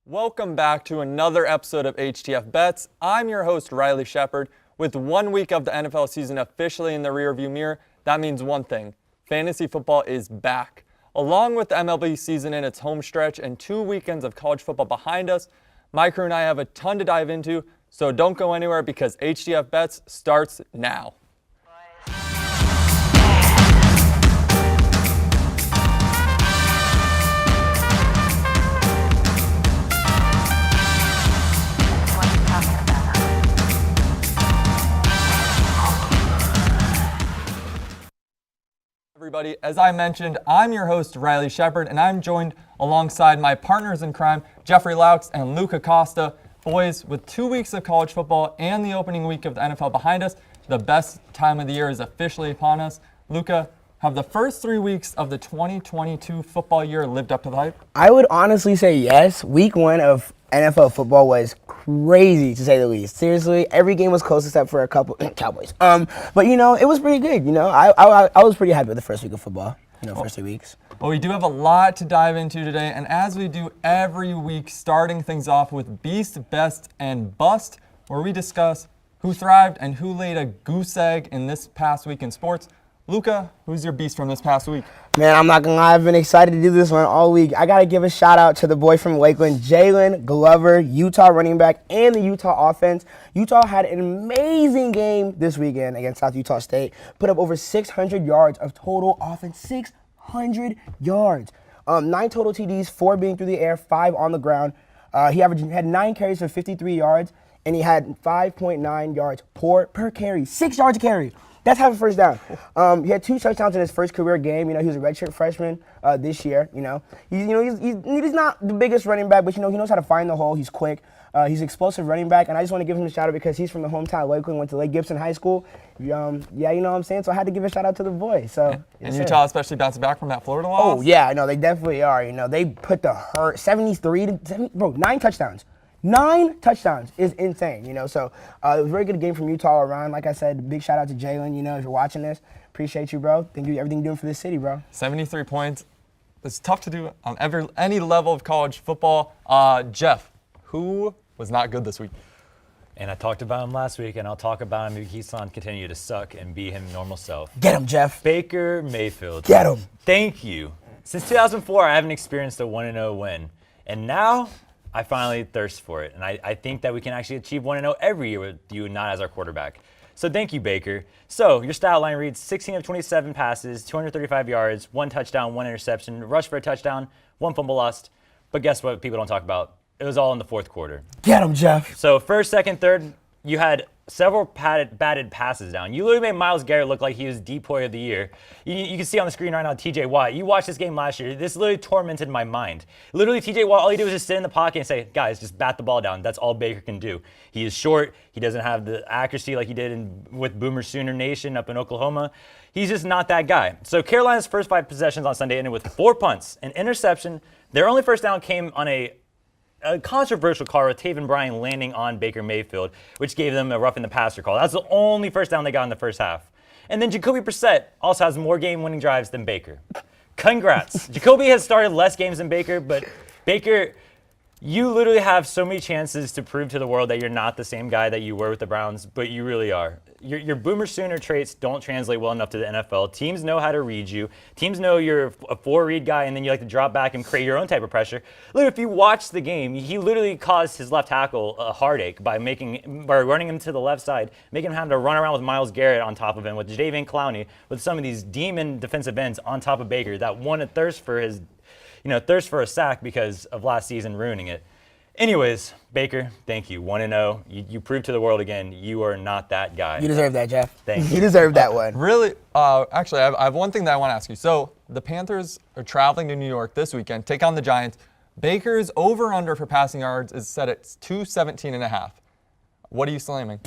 Welcome back to another episode of HTF Bets. I'm your host, Riley Sheppard. With 1 week of the NFL season officially in the rearview mirror, that means one thing. Fantasy football is back. Along with the MLB season in its home stretch and 2 weekends of college football behind us, my crew and I have a ton to dive into, so don't go anywhere because HTF Bets starts now. Everybody, as I mentioned, I'm your host, Riley Sheppard, and I'm joined alongside my partners in crime, Jeffrey Laux and Luka Costa. Boys, with 2 weeks of college football and the opening week of the NFL behind us, the best time of the year is officially upon us. Luka, have the first 3 weeks of the 2022 football year lived up to the hype? I would honestly say yes. Week 1 of NFL football was crazy, to say the least. Seriously, every game was close except for a couple Cowboys. But it was pretty good. I was pretty happy with the first week of football. First 2 weeks. Well, we do have a lot to dive into today, and as we do every week, starting things off with Beast, Best, and Bust, where we discuss who thrived and who laid a goose egg in this past week in sports. Luka, who's your beast from this past week? Man, I'm not going to lie. I've been excited to do this one all week. I got to give a shout-out to the boy from Lakeland, Jalen Glover, Utah running back, and the Utah offense. Utah had an amazing game this weekend against South Utah State. Put up over 600 yards of total offense. 600 yards. 9 total TDs, 4 being through the air, 5 on the ground. He had 9 carries for 53 yards, and he had 5.9 yards per carry. 6 yards a carry. That's half a first down. He had 2 touchdowns in his first career game. He was a redshirt freshman this year. He's not the biggest running back, but he knows how to find the hole. He's quick. He's an explosive running back, and I just want to give him a shout out because he's from the hometown of Lakeland, went to Lake Gibson High School. You know what I'm saying? So I had to give a shout out to the boy. So and Utah especially bounced back from that Florida loss. Oh yeah, no, they definitely are. They put the 9 touchdowns. 9 touchdowns is insane, So it was a very good game from Utah all around. Like I said, big shout out to Jalen. If you're watching this, appreciate you, bro. Thank you everything you're doing for this city, bro. 73 points. It's tough to do on any level of college football. Jeff, who was not good this week? And I talked about him last week, and I'll talk about him. He's on continue to suck and be him normal self. Get him, Jeff. Baker Mayfield. Get him. Thank you. Since 2004, I haven't experienced a 1-0 win, and now I finally thirst for it, and I think that we can actually achieve 1-0 every year with you not as our quarterback. So thank you, Baker. So your stat line reads 16 of 27 passes, 235 yards, 1 touchdown, 1 interception, rush for a touchdown, 1 fumble lost. But guess what people don't talk about? It was all in the fourth quarter. Get him, Jeff. So first, second, third, you had several batted passes down. You literally made Myles Garrett look like he was Depoy of the year. You can see on the screen right now TJ Watt. You watched this game last year. This literally tormented my mind. Literally, TJ Watt, all he did was just sit in the pocket and say, guys, just bat the ball down. That's all Baker can do. He is short. He doesn't have the accuracy like he did with Boomer Sooner Nation up in Oklahoma. He's just not that guy. So Carolina's first 5 possessions on Sunday ended with 4 punts, an interception. Their only first down came on a controversial call with Taven Bryan landing on Baker Mayfield, which gave them a roughing the passer call. That's the only first down they got in the first half. And then Jacoby Brissett also has more game-winning drives than Baker. Congrats. Jacoby has started less games than Baker, but Baker, you literally have so many chances to prove to the world that you're not the same guy that you were with the Browns, but you really are. Your Boomer Sooner traits don't translate well enough to the NFL. Teams know how to read you. Teams know you're a 4-read guy, and then you like to drop back and create your own type of pressure. Literally, if you watch the game, he literally caused his left tackle a heartache by running him to the left side, making him have to run around with Myles Garrett on top of him, with Jadeveon Clowney, with some of these demon defensive ends on top of Baker that wanted thirst for a sack because of last season ruining it. Anyways, Baker, thank you. 1-0. You proved to the world again you are not that guy. You deserve that, Jeff. Thank you. You deserve that one. Really? Actually, I have one thing that I want to ask you. So the Panthers are traveling to New York this weekend, take on the Giants. Baker's over-under for passing yards is set at 217.5. What are you slamming?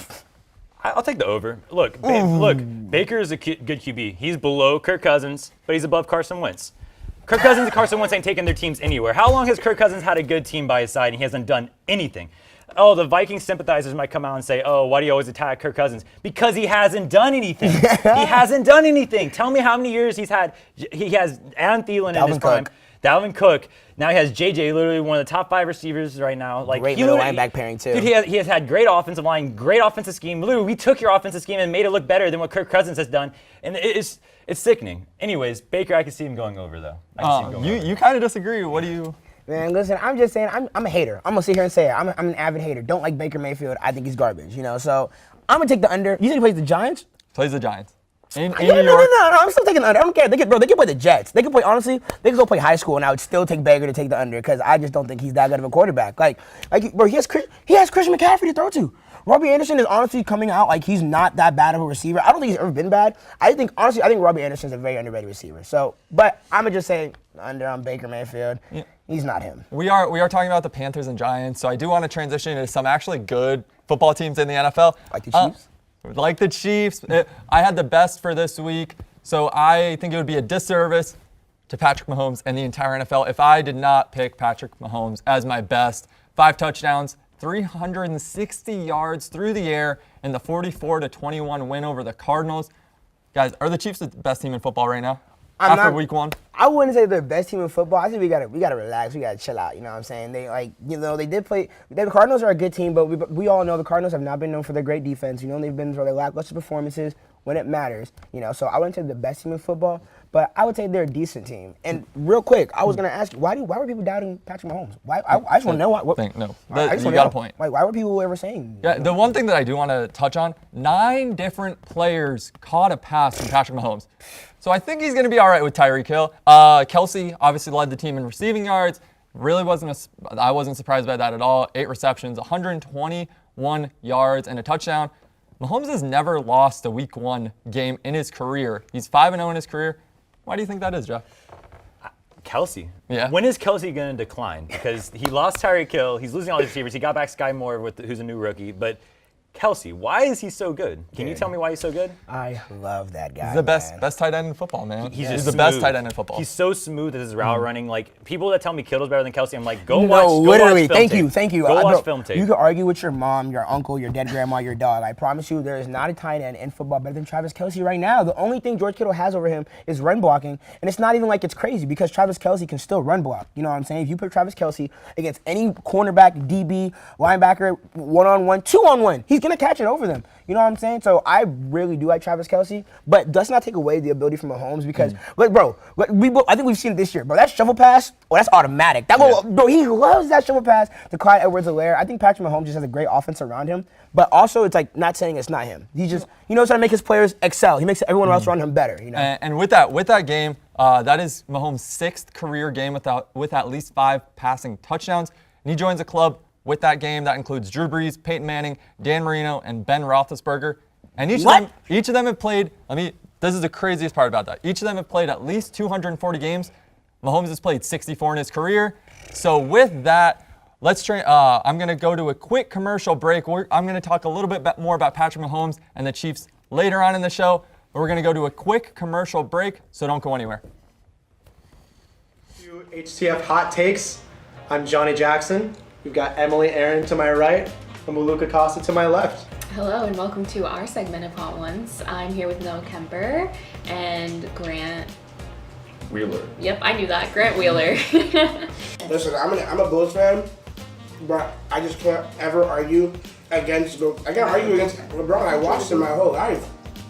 I'll take the over. Look, Baker is a good QB. He's below Kirk Cousins, but he's above Carson Wentz. Kirk Cousins and Carson Wentz ain't taking their teams anywhere. How long has Kirk Cousins had a good team by his side and he hasn't done anything? Oh, the Vikings sympathizers might come out and say, oh, why do you always attack Kirk Cousins? Because he hasn't done anything. He hasn't done anything. Tell me how many years he has Adam Thielen in his prime. Dalvin Cook. Now he has JJ, literally one of the top 5 receivers right now. Like Great middle linebacker pairing, too. Dude, he has had great offensive line, great offensive scheme. Literally, we took your offensive scheme and made it look better than what Kirk Cousins has done. And it's sickening. Anyways, Baker, I can see him going over, though. You kind of disagree. What do you? Man, listen, I'm just saying, I'm a hater. I'm going to sit here and say it. I'm an avid hater. Don't like Baker Mayfield. I think he's garbage, So I'm going to take the under. You think he plays the Giants? Plays the Giants. In No, New York. no. I'm still taking the under. I don't care. They could play the Jets. They could play, honestly, they could go play high school, and I would still take Baker to take the under because I just don't think he's that good of a quarterback. Bro, he has Christian McCaffrey to throw to. Robbie Anderson is honestly coming out like he's not that bad of a receiver. I don't think he's ever been bad. I think Robbie Anderson's a very underrated receiver. So, but I'm just saying under on Baker Mayfield. Yeah. He's not him. We are talking about the Panthers and Giants, so I do want to transition into some actually good football teams in the NFL. Like the Chiefs? Like the Chiefs. I had the best for this week, so I think it would be a disservice to Patrick Mahomes and the entire NFL if I did not pick Patrick Mahomes as my best. 5 touchdowns, 360 yards through the air in the 44-21 win over the Cardinals. Guys, are the Chiefs the best team in football right now? After week 1? I wouldn't say they're the best team in football. I think we gotta relax. We gotta chill out. You know what I'm saying? They did play. The Cardinals are a good team, but we all know the Cardinals have not been known for their great defense. They've been for their lackluster performances when it matters. So I wouldn't say they're the best team in football, but I would say they're a decent team. And real quick, I was gonna ask you, why were people doubting Patrick Mahomes? Why? I just want to know why. You got a point. Why were people ever saying? Yeah, the one thing that I do want to touch on: 9 different players caught a pass from Patrick Mahomes. So I think he's going to be all right with Tyreek Hill. Kelsey obviously led the team in receiving yards. I wasn't surprised by that at all. 8 receptions, 121 yards, and a touchdown. Mahomes has never lost a Week 1 game in his career. He's 5-0 in his career. Why do you think that is, Jeff? Kelsey. Yeah. When is Kelsey going to decline? Because he lost Tyreek Hill. He's losing all his receivers. He got back Sky Moore, who's a new rookie. But Kelsey, why is he so good? Can you tell me why he's so good? I love that guy. He's the best tight end in football, man. He's the best tight end in football. He's so smooth at his route running. Like, people that tell me Kittle's better than Kelsey, I'm like, go watch film thank tape. you. Go watch film tape. You can argue with your mom, your uncle, your dead grandma, your dog. I promise you, there is not a tight end in football better than Travis Kelsey right now. The only thing George Kittle has over him is run blocking, and it's not even like it's crazy because Travis Kelsey can still run block. You know what I'm saying? If you put Travis Kelsey against any cornerback, DB, linebacker, 1-on-1, 2-on-1, he's gonna catch it over them. You know what I'm saying? So I really do like Travis Kelsey, but does not take away the ability from Mahomes because, I think we've seen it this year, bro. That shovel pass, that's automatic. Bro, he loves that shovel pass to Clyde Edwards-Helaire. I think Patrick Mahomes just has a great offense around him, but also it's like not saying it's not him. He just, trying to make his players excel. He makes everyone else around him better. And with that game, that is Mahomes' 6th career game with at least 5 passing touchdowns, and he joins a club with that game that includes Drew Brees, Peyton Manning, Dan Marino, and Ben Roethlisberger. And each of them have played. This is the craziest part about that. Each of them have played at least 240 games. Mahomes has played 64 in his career. So with that, I'm going to go to a quick commercial break. I'm going to talk a little bit more about Patrick Mahomes and the Chiefs later on in the show. But we're going to go to a quick commercial break, so don't go anywhere. HTF Hot Takes. I'm Johnny Jackson. We've got Emily Aaron to my right and Luka Costa to my left. Hello and welcome to our segment of Hot Ones. I'm here with Noah Kemper and Grant Wheeler. Yep, I knew that. Grant Wheeler. Listen, I'm a Bulls fan, but I just can't ever argue against LeBron. I watched him my whole life.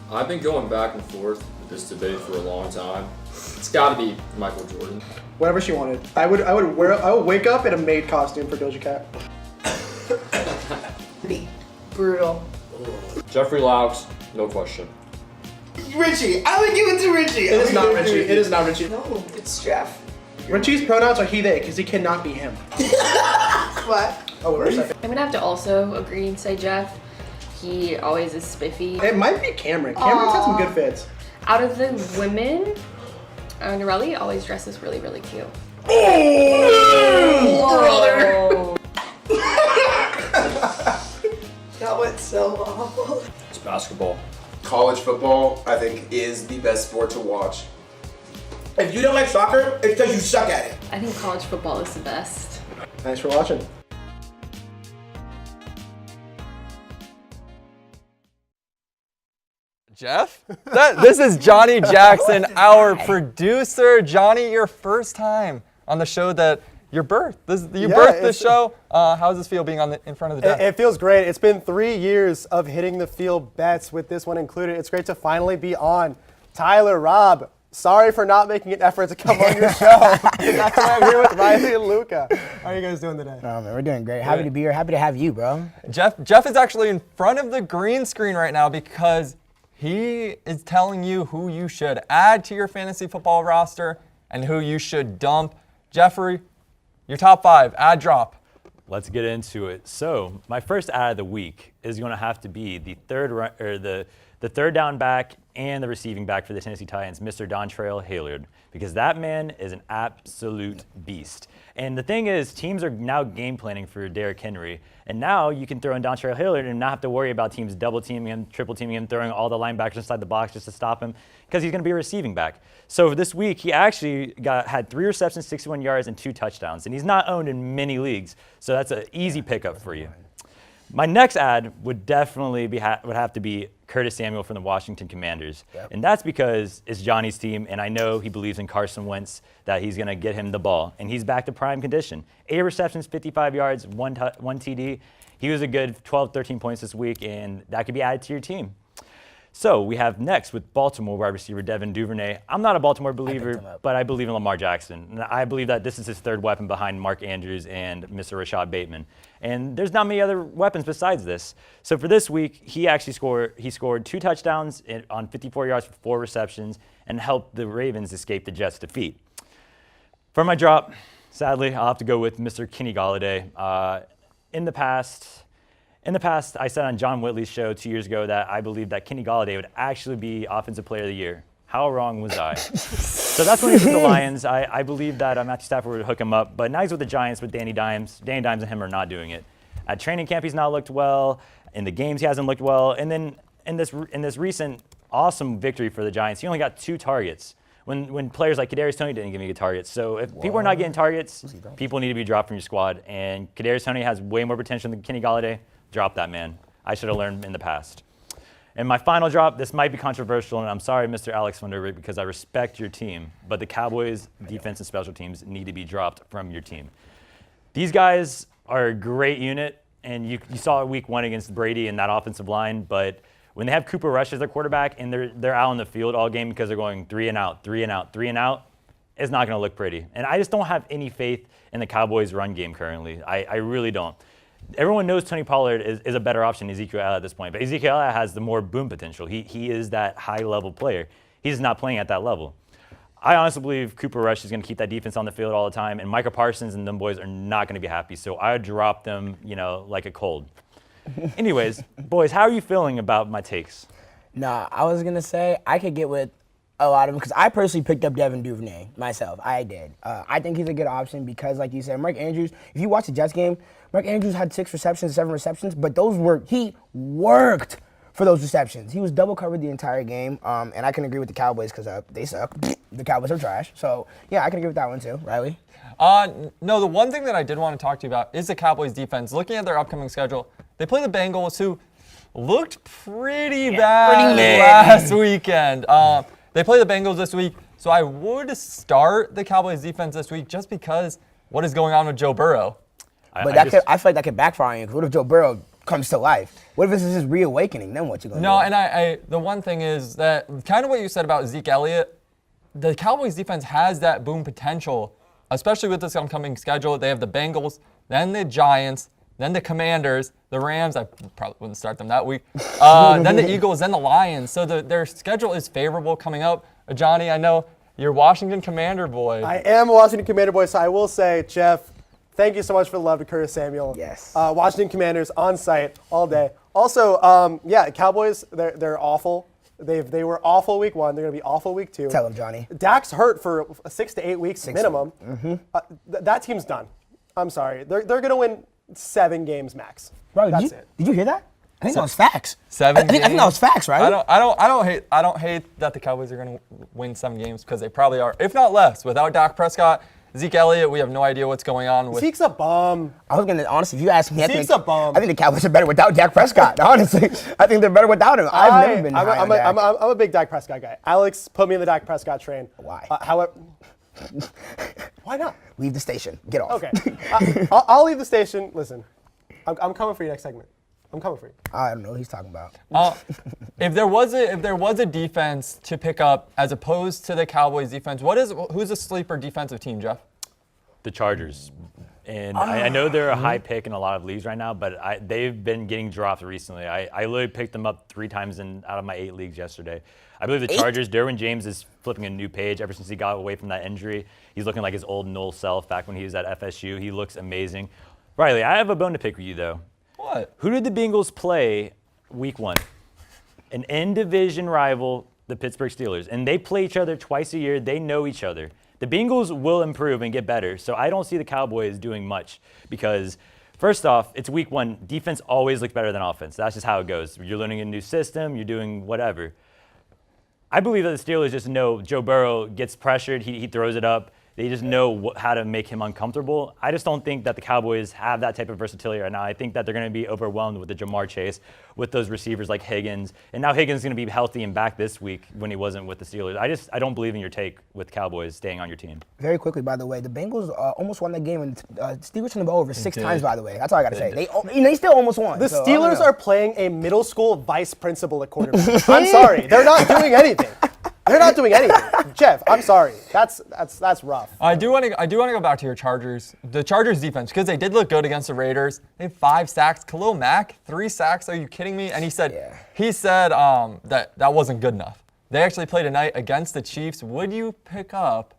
I've been going back and forth with this debate for a long time. It's got to be Michael Jordan. Whatever she wanted. I would wake up in a maid costume for Doja Cat. Brutal. Jeffrey Laux, no question. Richie, I would give it to Richie. It is not Richie. It is not Richie. No, it's Jeff. Richie's pronouns are he, they, because he cannot be him. What? Oh, wait a second. I'm gonna have to also agree and say Jeff. He always is spiffy. It might be Cameron. Cameron's had some good fits. Out of the women, Norelli always dresses really, really cute. Oh, that went so awful. It's basketball. College football, I think, is the best sport to watch. If you don't like soccer, it's because you suck at it. I think college football is the best. Thanks for watching. Jeff? This is Johnny Jackson, our producer. Johnny, your first time on the show that you birthed Yeah, this show. How does this feel being in front of the desk? It feels great. It's been 3 years of hitting the field bets with this one included. It's great to finally be on. Tyler, Rob, sorry for not making an effort to come on your show. That's why I'm here with Riley and Luka. How are you guys doing today? Oh, man, we're doing great. Happy to be here. Happy to have you, bro. Jeff is actually in front of the green screen right now because he is telling you who you should add to your fantasy football roster and who you should dump. Jeffrey, your top 5, add drop. Let's get into it. So my first ad of the week is going to have to be the third down back and the receiving back for the Tennessee Titans, Mr. Dontrell Hilliard, because that man is an absolute beast. And the thing is, teams are now game planning for Derrick Henry, and now you can throw in Dontrell Hilliard and not have to worry about teams double teaming him, triple teaming him, throwing all the linebackers inside the box just to stop him, because he's going to be a receiving back. So this week, he actually had 3 receptions, 61 yards, and 2 touchdowns, and he's not owned in many leagues, so that's an easy pickup for you. My next ad would definitely would have to be Curtis Samuel from the Washington Commanders. Yep. And that's because it's Johnny's team, and I know he believes in Carson Wentz that he's going to get him the ball. And he's back to prime condition. 8 receptions, 55 yards, 1 TD. He was a good 12, 13 points this week, and that could be added to your team. So we have next with Baltimore wide receiver Devin Duvernay. I'm not a Baltimore believer, but I believe in Lamar Jackson. And I believe that this is his third weapon behind Mark Andrews and Mr. Rashad Bateman. And there's not many other weapons besides this. So for this week, he scored 2 touchdowns on 54 yards for 4 receptions and helped the Ravens escape the Jets' defeat. For my drop, sadly, I'll have to go with Mr. Kenny Golladay. In the past, I said on John Whitley's show 2 years ago that I believed that Kenny Golladay would actually be Offensive Player of the Year. How wrong was I? So that's when he was with the Lions. I believed that Matthew Stafford would hook him up, but now he's with the Giants with Danny Dimes. Danny Dimes and him are not doing it. At training camp, he's not looked well. In the games, he hasn't looked well. And then in this recent awesome victory for the Giants, he only got 2 targets. When players like Kadarius Toney didn't give me targets. So if people are not getting targets, people need to be dropped from your squad. And Kadarius Toney has way more potential than Kenny Golladay. Drop that man. I should have learned in the past. And my final drop, this might be controversial, and I'm sorry, Mr. Alex Vanderbeek, because I respect your team, but the Cowboys' defense and special teams need to be dropped from your team. These guys are a great unit, and you saw it week 1 against Brady and that offensive line, but when they have Cooper Rush as their quarterback and they're out on the field all game because they're going 3 and out, 3 and out, 3 and out, it's not going to look pretty. And I just don't have any faith in the Cowboys' run game currently. I really don't. Everyone knows Tony Pollard is a better option than Ezekiel Elliott at this point, but Ezekiel Elliott has the more boom potential. He is that high-level player. He's not playing at that level. I honestly believe Cooper Rush is going to keep that defense on the field all the time, and Micah Parsons and them boys are not going to be happy, so I would drop them, like a cold. Anyways, boys, how are you feeling about my takes? Nah, I was going to say I could get with a lot of them because I personally picked up Devin Duvernay myself. I did. I think he's a good option because, like you said, Mark Andrews, if you watch the Jets game, Mark Andrews had 6 receptions, 7 receptions, but he worked for those receptions. He was double covered the entire game, and I can agree with the Cowboys because they suck. The Cowboys are trash. So, yeah, I can agree with that one too. Riley? No, the one thing that I did want to talk to you about is the Cowboys defense. Looking at their upcoming schedule, they play the Bengals, who looked pretty bad last weekend. They play the Bengals this week, so I would start the Cowboys defense this week just because what is going on with Joe Burrow. But I feel like that could backfire on you. What if Joe Burrow comes to life? What if this is his reawakening? Then what you gonna do? No, and the one thing is that kind of what you said about Zeke Elliott, the Cowboys defense has that boom potential, especially with this upcoming schedule. They have the Bengals, then the Giants, then the Commanders, the Rams. I probably wouldn't start them that week. Then the Eagles, then the Lions. So their schedule is favorable coming up. Johnny, I know you're Washington Commander boy. I am a Washington Commander boy, so I will say, Jeff, thank you so much for the love to Curtis Samuel. Yes. Washington Commanders on site all day. Also, Cowboys, they're awful. They were awful week 1. They're going to be awful week 2. Tell him, Johnny. Dak's hurt for 6 to 8 weeks minimum. That team's done. I'm sorry. They're going to win 7 games max. Bro, That's it. Did you hear that? I think that was facts. 7 I think that was facts, right? I don't hate that the Cowboys are going to win 7 games because they probably are, if not less. Without Dak Prescott, Zeke Elliott, we have no idea what's going on with. Zeke's a bum. I was gonna honestly, if you ask me, Zeke's a bum. I think the Cowboys are better without Dak Prescott. Honestly, I think they're better without him. I've never been high on Dak. I'm a big Dak Prescott guy. Alex put me in the Dak Prescott train. Why? However, Why not? Leave the station. Get off. Okay. I'll leave the station. Listen, I'm coming for your next segment. I'm coming for you. I don't know what he's talking about. If there was a defense to pick up as opposed to the Cowboys defense, who's a sleeper defensive team, Jeff? The Chargers. And I know they're a high pick in a lot of leagues right now, but they've been getting dropped recently. I literally picked them up 3 times out of my 8 leagues yesterday. I believe the Chargers, Derwin James is flipping a new page ever since he got away from that injury. He's looking like his old Knoll self back when he was at FSU. He looks amazing. Riley, I have a bone to pick with you, though. What? Who did the Bengals play week 1? An in-division rival, the Pittsburgh Steelers. And they play each other twice a year. They know each other. The Bengals will improve and get better, so I don't see the Cowboys doing much because, first off, it's week 1. Defense always looks better than offense. That's just how it goes. You're learning a new system. You're doing whatever. I believe that the Steelers just know Joe Burrow gets pressured. He throws it up. They just know how to make him uncomfortable. I just don't think that the Cowboys have that type of versatility right now. I think that they're going to be overwhelmed with the Jamar Chase, with those receivers like Higgins. And now Higgins is going to be healthy and back this week when he wasn't with the Steelers. I don't believe in your take with Cowboys staying on your team. Very quickly, by the way, the Bengals almost won that game, and Steelers turned the ball over 6 times, by the way. That's all I got to say. They still almost won. The so, Steelers are playing a middle school vice principal at quarterback. I'm sorry. They're not doing anything. They're not doing anything. Jeff, I'm sorry. That's rough. I do want to go back to your Chargers. The Chargers defense, because they did look good against the Raiders. They had 5 sacks. Khalil Mack, 3 sacks. Are you kidding me? And he said that wasn't good enough. They actually played tonight against the Chiefs. Would you pick up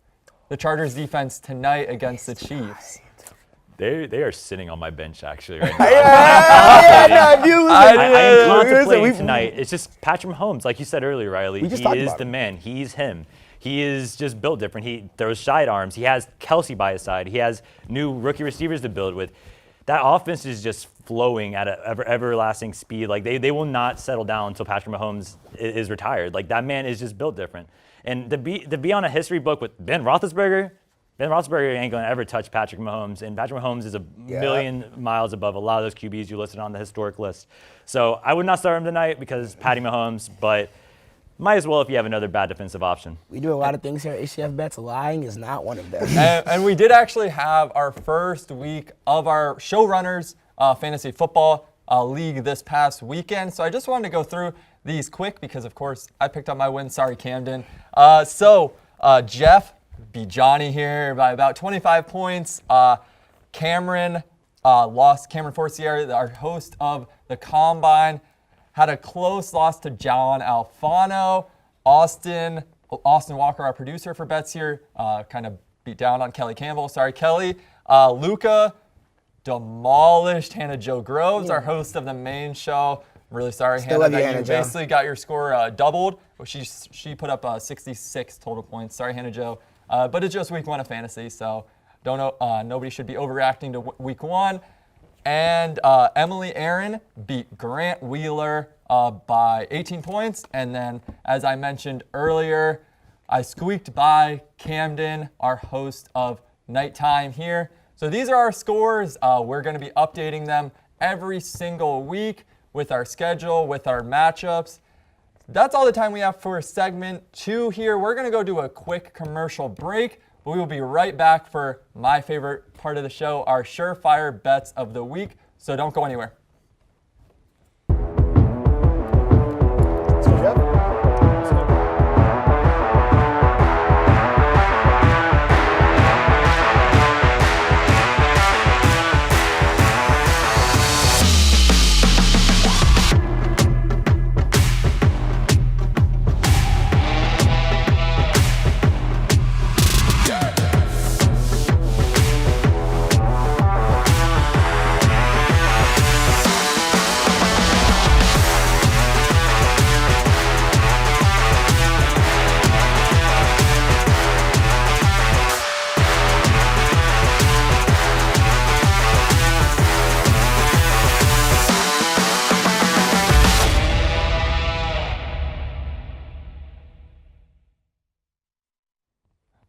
the Chargers defense tonight against the Chiefs? They are sitting on my bench actually right now. I'm I'm contemplating tonight. It's just Patrick Mahomes, like you said earlier, Riley. He is the man. He's him. He is just built different. He throws sidearms. He has Kelsey by his side. He has new rookie receivers to build with. That offense is just flowing at an everlasting speed. Like they will not settle down until Patrick Mahomes is retired. Like that man is just built different. And to be on a history book with Ben Roethlisberger ain't going to ever touch Patrick Mahomes, and Patrick Mahomes is a million miles above a lot of those QBs you listed on the historic list. So I would not start him tonight because Patty Mahomes, but might as well if you have another bad defensive option. We do a lot of things here at HTF Bets. Lying is not one of them. and we did actually have our first week of our showrunners fantasy football league this past weekend. So I just wanted to go through these quick because, of course, I picked up my win. Sorry, Camden. Jeff beat Johnny here by about 25 points. Cameron lost. Cameron Forcier, our host of the Combine, had a close loss to John Alfano. Austin Walker, our producer for bets here, kind of beat down on Kelly Campbell. Sorry, Kelly. Luka demolished Hannah Jo Groves, our host of the main show. I'm really sorry, Hannah, that you basically got your score doubled. She put up 66 total points. Sorry, Hannah Jo. But it's just week 1 of fantasy, so nobody should be overreacting to week 1. And Emily Aaron beat Grant Wheeler by 18 points. And then, as I mentioned earlier, I squeaked by Camden, our host of Nighttime here. So these are our scores. We're going to be updating them every single week with our schedule, with our matchups. That's all the time we have for segment 2 here. We're going to go do a quick commercial break, but we will be right back for my favorite part of the show, our surefire bets of the week. So don't go anywhere. Let's go, Jeff.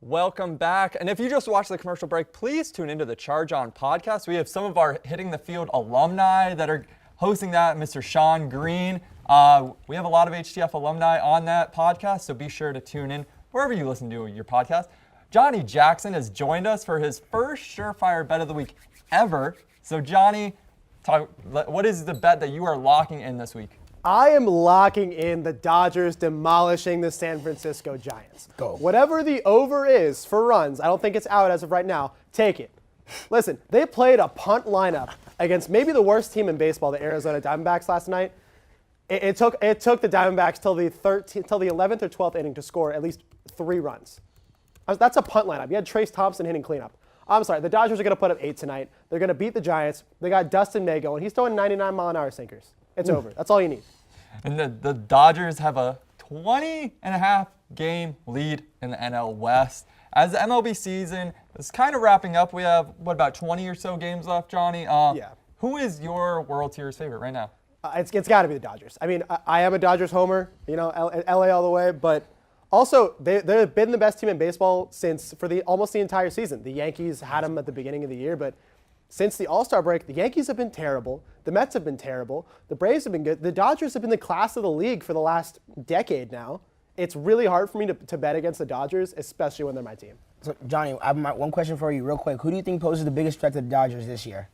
Welcome back. And if you just watched the commercial break, please tune into the Charge On podcast. We have some of our Hitting the Field alumni that are hosting that, Mr. Sean Green. We have a lot of HTF alumni on that podcast, so be sure to tune in wherever you listen to your podcast. Johnny Jackson has joined us for his first surefire bet of the week ever. So Johnny, what is the bet that you are locking in this week? I am locking in the Dodgers demolishing the San Francisco Giants. Go. Whatever the over is for runs, I don't think it's out as of right now. Take it. Listen, they played a punt lineup against maybe the worst team in baseball, the Arizona Diamondbacks, last night. It took the Diamondbacks till the 11th or 12th inning to score at least 3 runs. That's a punt lineup. You had Trace Thompson hitting cleanup. I'm sorry, the Dodgers are going to put up 8 tonight. They're going to beat the Giants. They got Dustin May going. He's throwing 99-mile-an-hour sinkers. It's over. That's all you need. And the Dodgers have a 20.5 game lead in the NL West. As the MLB season is kind of wrapping up, we have, about 20 or so games left, Johnny? Yeah. Who is your World Series favorite right now? It's got to be the Dodgers. I mean, I am a Dodgers homer, LA all the way, but also they've been the best team in baseball for almost the entire season. The Yankees had them at the beginning of the year, but since the All-Star break, the Yankees have been terrible. The Mets have been terrible. The Braves have been good. The Dodgers have been the class of the league for the last decade now. It's really hard for me to bet against the Dodgers, especially when they're my team. So, Johnny, I have one question for you real quick. Who do you think poses the biggest threat to the Dodgers this year?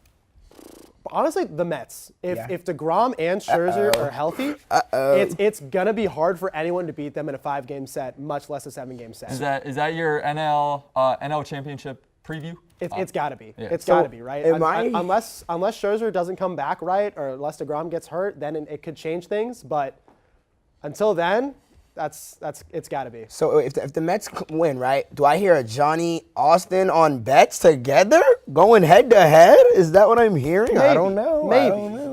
Honestly, the Mets. If DeGrom and Scherzer are healthy, it's going to be hard for anyone to beat them in a 5-game set, much less a 7-game set. Is that your NL championship preview? It's got to be. Yeah. It's got to be, right? Unless Scherzer doesn't come back right or unless DeGrom gets hurt, then it could change things. But until then, it's got to be. So if the Mets win, right, do I hear a Johnny Austin on bets together going head-to-head? Is that what I'm hearing? Maybe. I don't know.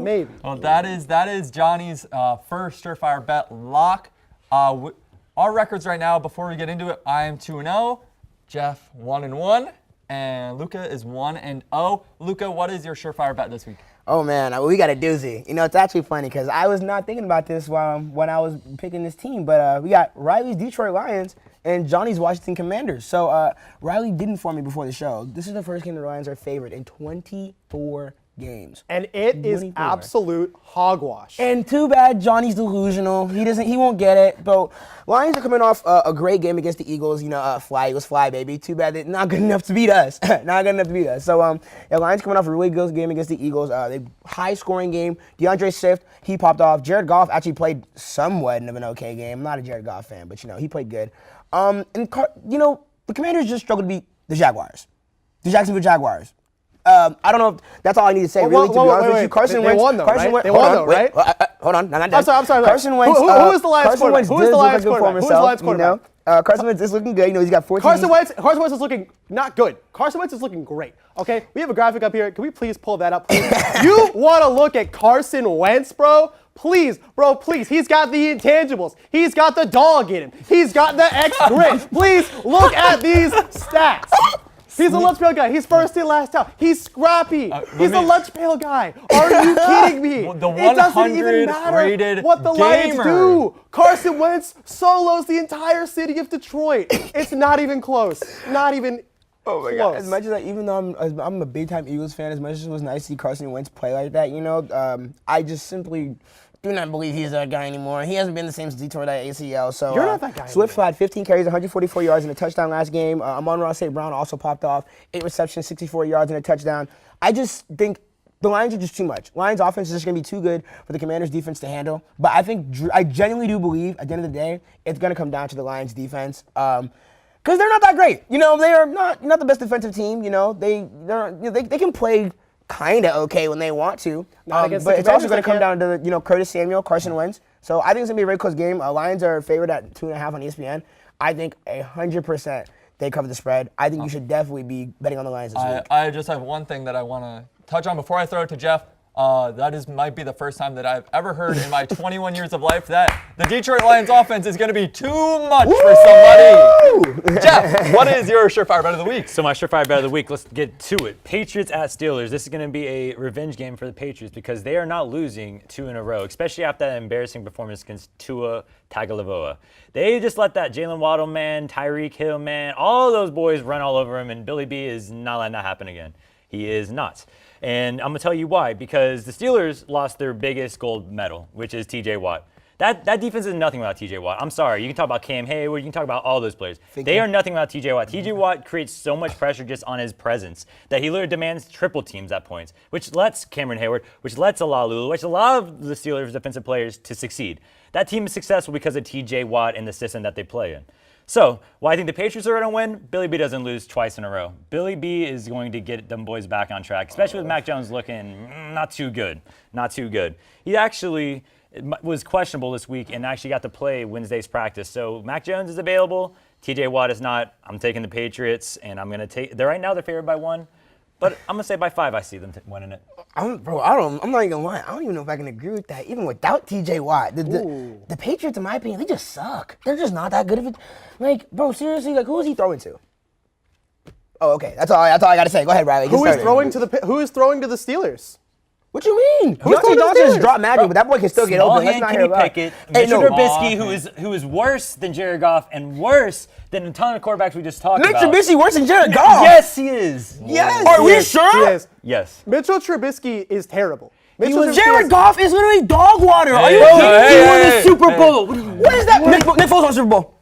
Maybe. Well, that is Johnny's first surefire bet lock. Our records right now, before we get into it, I am 2-0, Jeff 1-1, and Luka is 1-0. Luka, what is your surefire bet this week? Oh, man, we got a doozy. It's actually funny because I was not thinking about this when I was picking this team, but we got Riley's Detroit Lions and Johnny's Washington Commanders. So Riley did inform me before the show. This is the first game the Lions are favored in 24 games. And it is absolute hogwash. And too bad Johnny's delusional. He won't get it. But Lions are coming off a great game against the Eagles. Fly Eagles fly, baby. Too bad they're not good enough to beat us. So Lions coming off a really good game against the Eagles. They high scoring game. DeAndre Swift, he popped off. Jared Goff actually played somewhat of an okay game. I'm not a Jared Goff fan, but he played good. The Commanders just struggled to beat the Jaguars. The Jacksonville Jaguars. I don't know if that's all I need to say. To be honest with you, Carson Wentz. They won though, right? Hold on, not done. I'm sorry. Carson Wentz. Who is the Lions quarterback? Who is the Lions quarterback? Carson Wentz is looking good. He's got 14. Carson Wentz is looking not good. Carson Wentz is looking great. Okay, we have a graphic up here. Can we please pull that up? You want to look at Carson Wentz, bro? Please. He's got the intangibles. He's got the dog in him. He's got the X grit. Please look at these stats. He's a lunch pail guy. He's first in, last out. He's scrappy. He's a lunch pail guy. Are you kidding me? It doesn't even matter what the Lions do. Carson Wentz solos the entire city of Detroit. It's not even close. Not even Oh my God. As much as even though I'm a big-time Eagles fan, as much as it was nice to see Carson Wentz play like that, I just simply do not believe he's that guy anymore. He hasn't been the same since Detroit at ACL. So you're not that guy. Swift had 15 carries, 144 yards, and a touchdown last game. Amon-Ra St. Brown also popped off, 8 receptions, 64 yards, and a touchdown. I just think the Lions are just too much. Lions offense is just going to be too good for the Commanders defense to handle. But I genuinely do believe at the end of the day, it's going to come down to the Lions defense. Because they're not that great. They are not the best defensive team. They can play kind of okay when they want to. But it's also going to come down to Curtis Samuel, Carson Wentz. So I think it's going to be a very close game. Lions are favored at 2.5 on ESPN. I think 100% they cover the spread. I think you should definitely be betting on the Lions this week. I just have one thing that I want to touch on before I throw it to Jeff. Might be the first time that I've ever heard in my 21 years of life that the Detroit Lions offense is going to be too much for somebody. Jeff, what is your surefire bet of the week? So my surefire bet of the week, let's get to it. Patriots at Steelers. This is going to be a revenge game for the Patriots because they are not losing 2 in a row, especially after that embarrassing performance against Tua Tagovailoa. They just let that Jalen Waddle man, Tyreek Hill man, all those boys run all over him, and Billy B is not letting that happen again. He is not. And I'm going to tell you why. Because the Steelers lost their biggest gold medal, which is TJ Watt. That defense is nothing without TJ Watt. I'm sorry. You can talk about Cam Hayward. You can talk about all those players. They are nothing without TJ Watt. TJ Watt creates so much pressure just on his presence that he literally demands triple teams at points, which lets Cameron Hayward, which lets Laux, which allows the Steelers' defensive players to succeed. That team is successful because of TJ Watt and the system that they play in. So, while I think the Patriots are going to win, Billy B doesn't lose twice in a row. Billy B is going to get them boys back on track, especially with Mac Jones looking not too good. Not too good. He actually was questionable this week and actually got to play Wednesday's practice. So, Mac Jones is available. TJ Watt is not. I'm taking the Patriots, and I'm going to take – right now they're favored by 1. But I'm going to say by 5 I see them winning it. I'm not even going to lie. I don't even know if I can agree with that. Even without TJ Watt, the Patriots, in my opinion, they just suck. They're just not that good of it. Like, bro, seriously, like, who is he throwing to? Oh, okay. That's all I got to say. Go ahead, Riley. Who is throwing to the Steelers? What you mean? Dante Johnson just dropped magic, but that boy can still get open. Let's not hear Kenny about Pickett, Hey, Mitchell no. Trubisky, who is worse than Jared Goff and worse than a ton of quarterbacks we just talked Nick about. Trubisky worse than Jared Goff. Yes, he is. Yes. Are we sure? He is. Yes. Mitchell Trubisky is terrible. Jared Goff is literally dog water. Are you Hey, kidding me? hey, He won hey, the Super Bowl. What is that? Nick Foles won Super Bowl.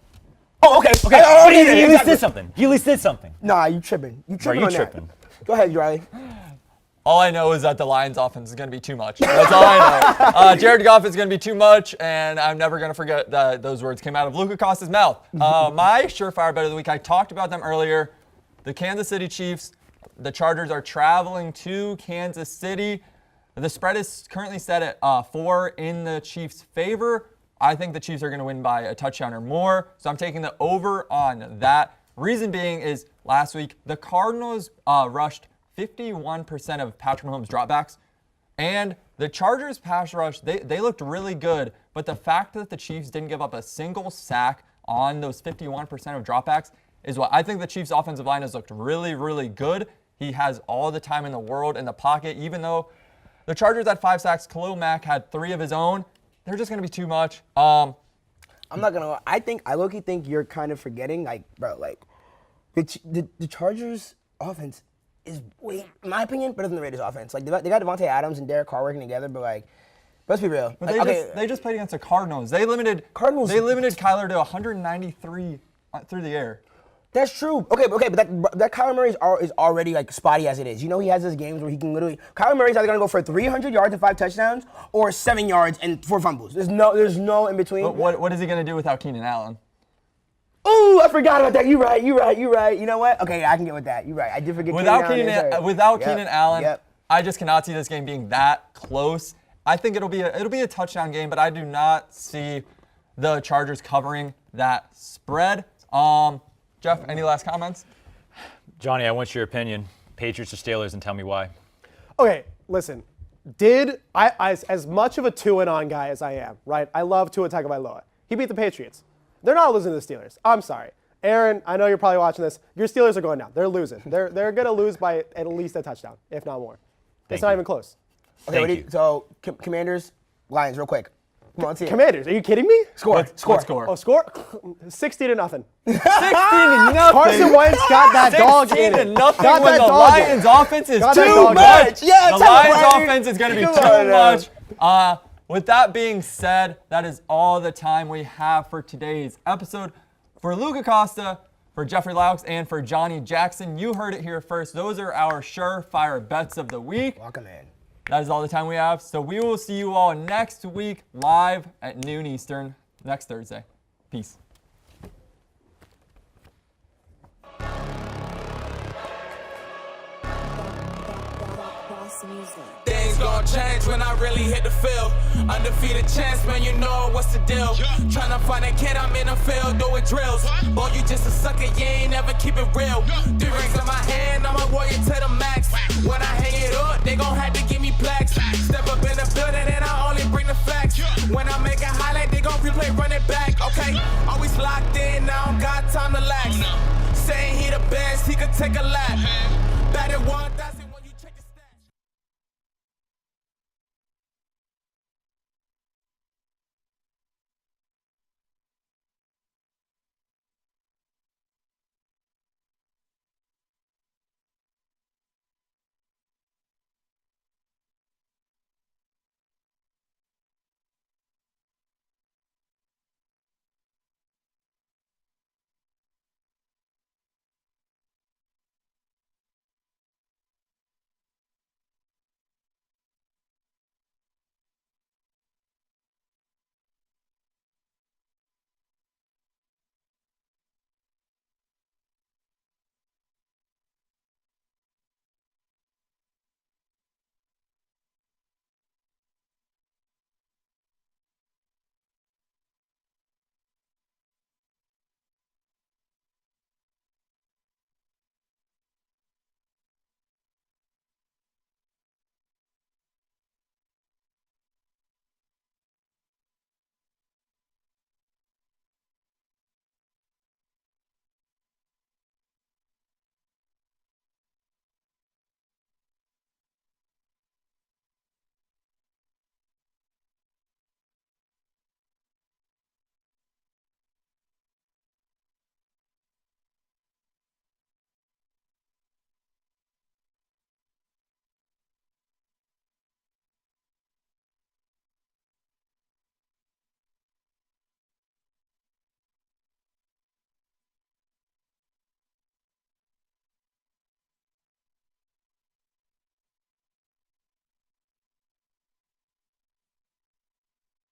Oh, okay. Okay, Oh, you yeah, at least exactly. did something. You at least did something. Nah, you tripping. You tripping you on tripping. that. Go ahead, Riley. All I know is that the Lions offense is going to be too much. That's all I know. Jared Goff is going to be too much, and I'm never going to forget that those words came out of Luka Costa's mouth. My surefire bet of the week, I talked about them earlier. The Kansas City Chiefs, the Chargers are traveling to Kansas City. The spread is currently set at 4 in the Chiefs' favor. I think the Chiefs are going to win by a touchdown or more, so I'm taking the over on that. Reason being is last week, the Cardinals rushed 51% of Patrick Mahomes' dropbacks. And the Chargers pass rush, they looked really good. But the fact that the Chiefs didn't give up a single sack on those 51% of dropbacks is what I think the Chiefs' offensive line has looked really, really good. He has all the time in the world in the pocket. Even though the Chargers had 5 sacks, Khalil Mack had 3 of his own. They're just going to be too much. I'm not going to lie. I low-key think you're kind of forgetting, like, bro, like, the Chargers' offense is way, in my opinion, better than the Raiders' offense. Like, they got Devontae Adams and Derek Carr working together, but, like, let's be real. But they just played against the Cardinals. They limited Kyler to 193 through the air. That's true. Okay, but that Kyler Murray is already, like, spotty as it is. You know he has those games where he can literally – Kyler Murray's either going to go for 300 yards and 5 touchdowns or 7 yards and 4 fumbles. There's no in between. But what is he going to do without Keenan Allen? Oh, I forgot about that. You're right. You know what? Okay, I can get with that. You're right. I did forget Without Keenan Allen, Yep. I just cannot see this game being that close. I think it'll be a touchdown game, but I do not see the Chargers covering that spread. Jeff, any last comments? Johnny, I want your opinion. Patriots or Steelers, and tell me why. Okay, listen. As much of a 2-and-on guy as I am, right? I love Tua Tagovailoa. He beat the Patriots. They're not losing to the Steelers. I'm sorry. Aaron, I know you're probably watching this. Your Steelers are going down. They're losing. They're going to lose by at least a touchdown, if not more. It's not even close. Okay, so Commanders, Lions, real quick. Come on, team. Commanders, are you kidding me? Score. What score? Oh, score? 60-0. 60-0. Carson Wentz got that dog in it. 16-0 when the Lions offense is Got that too dog much. in it. Yeah, the tell Lions me, Brady. offense is going to be Come too on now. much. With that being said, that is all the time we have for today's episode. For Luka Costa, for Jeffrey Laux, and for Johnny Jackson, you heard it here first. Those are our surefire bets of the week. Welcome in. That is all the time we have. So we will see you all next week live at noon Eastern next Thursday. Peace. Things gon' change when I really hit the field. Undefeated chance, man, you know what's the deal. Tryna find a kid, I'm in the field doing drills. Boy, you just a sucker, you ain't never keep it real. 3 rings in my hand, I'm a warrior to the max. When I hang it up, they gon' have to give me plaques. Step up in the building and I only bring the facts. When I make a highlight, they gon' replay, run it back, okay? Always locked in, I don't got time to lax. Saying he the best, he could take a lap. Batted 1,000.